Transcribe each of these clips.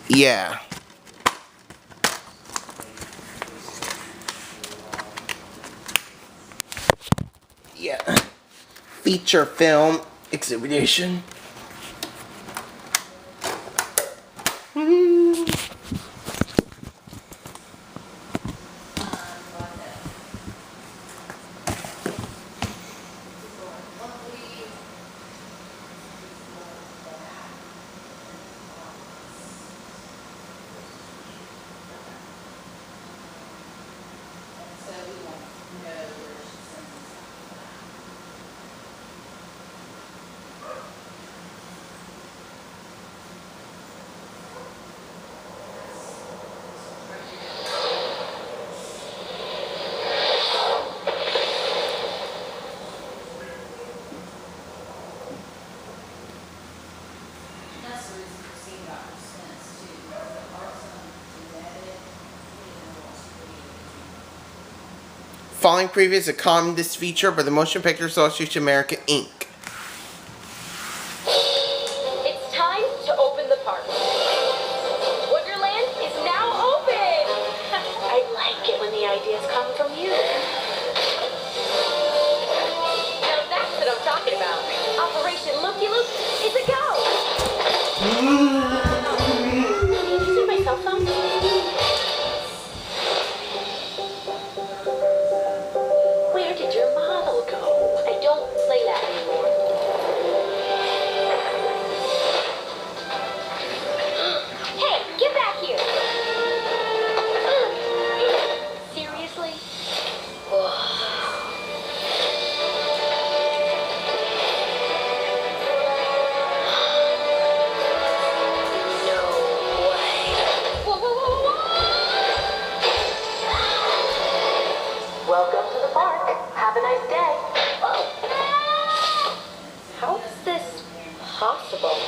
Yeah. Yeah. Feature film exhibition. Following preview is a communist feature by the Motion Picture Association of America, Inc. It's time to open the park. Wonderland is now open! I like it when the ideas come from you. Now that's what I'm talking about. Operation Looky-Loop is a go! Did you see my cell phone? Where did your model go? I don't play that anymore. Hey, get back here! Seriously? No way. Whoa, whoa, whoa, whoa! Welcome to the park. Have a nice day. How is this possible?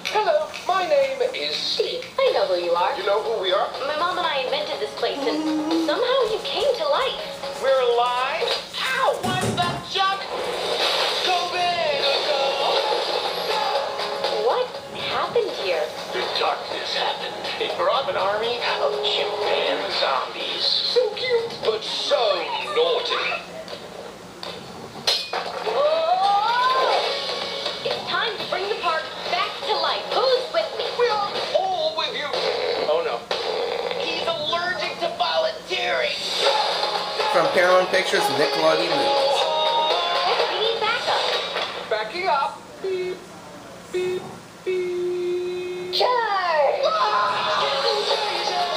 Hello, my name is Steve, I know who you are. You know who we are? My mom and I invented this place, and somehow you came to life. We're alive. Ow! What the junk? Go big, What happened here? The darkness happened. It brought an army of chimpan zombies. So cute, but so naughty. Whoa! It's time to bring the park back to life. Who's with me? We are all with you. Oh no. He's allergic to volunteering. From Paramount Pictures and Nickelodeon Movies. We need backup. Backing up. Beep, beep, beep. Charge!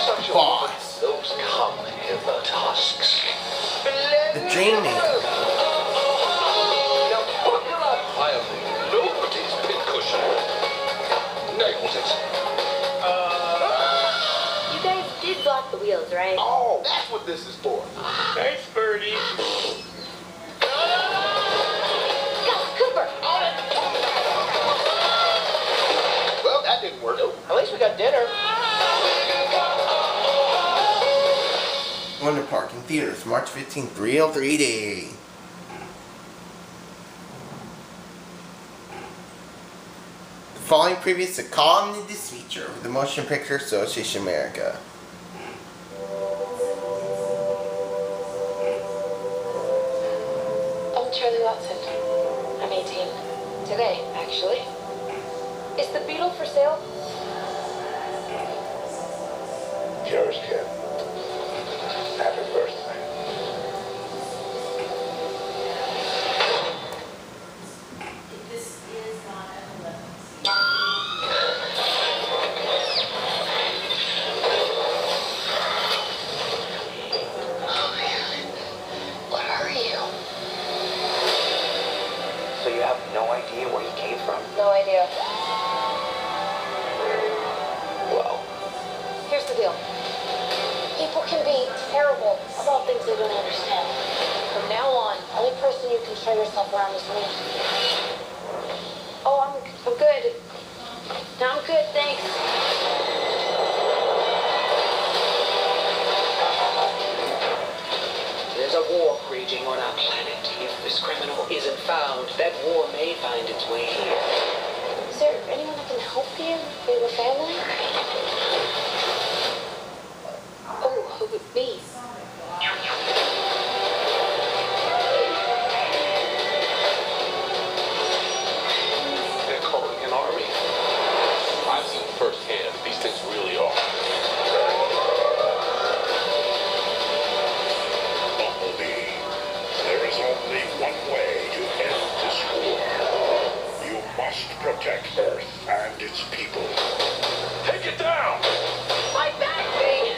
Such a Boss. those come in the tusks. The Dream Maker. Now buckle up. I am nobody's pincushion. Nailed it. You guys did block the wheels, right? Oh, that's what this is for. Thanks, Birdie. Go, Cooper! Well, that didn't work. At least we got dinner. Wonder Park in theaters March 15th, real 3D. The following preview is a communist feature with the Motion Picture Association of America. I'm Charlie Watson. I'm 18. Today, actually. Is the Beetle for sale? Yours, kid. Happy birthday. What are you? So you have no idea where he came from? No idea. Well, Here's the deal. People can be terrible about things they don't understand. From now on, only person you can show yourself around is me. Oh, I'm good. No, I'm good, thanks. There's a war raging on our planet. If this criminal isn't found, that war may find its way here. Is there anyone that can help? help you? We have a family? Oh, me. They're calling an army. I've seen firsthand these things really are. Bumblebee, there is only one way to end this war. You must protect Earth and its people. Take it down! My back, thing!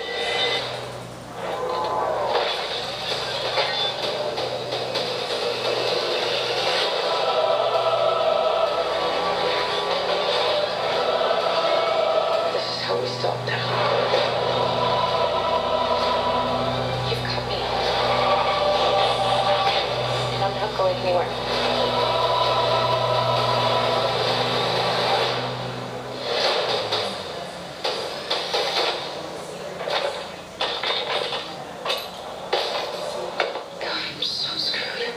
This is how we stop now. You've got me. And I'm not going anywhere. God, I'm so screwed.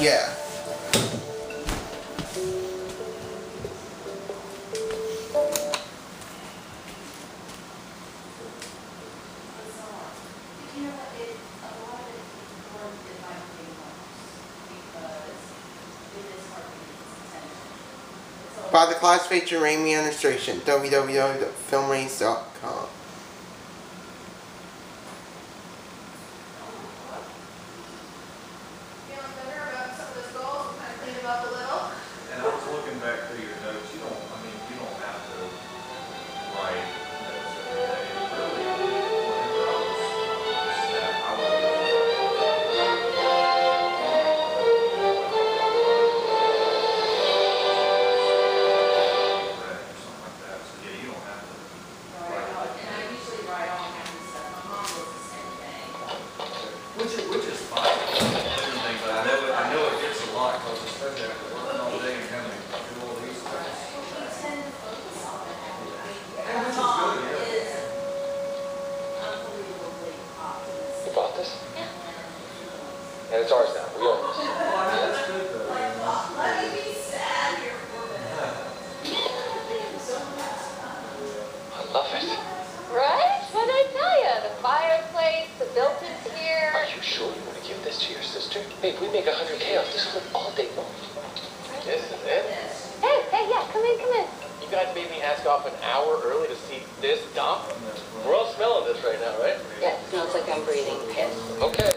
Yeah. By the class feature Raimi Illustration, www.filmrace.com. Feeling better about some of those goals? Kind of clean them up a little. And I was looking back through your notes, you don't have to write notes every day. Really, whenever I was snap, I would or something like that. So yeah, you don't have to write. And I usually write all kinds of stuff. My mom does the same thing. Which is fine. Everything, but I know it gets a lot because especially after working all day and having to do all these things. We tend to focus on it. And which is Mom good, yeah. is unbelievably optimistic. You bought this? Yeah. And it's ours now. We own this. Well, I know that's good though. Like, well, let me be sad here for a minute. I love it. Right? What'd I tell you? The fireplace, the built-in here. Are you sure you want to give this to your sister? Babe, we make 100K off this clip all day long. This is it? Hey, yeah, come in. You guys made me ask off an hour early to see this dump? We're all smelling this right now, right? Yeah, it smells like I'm breathing piss. Okay.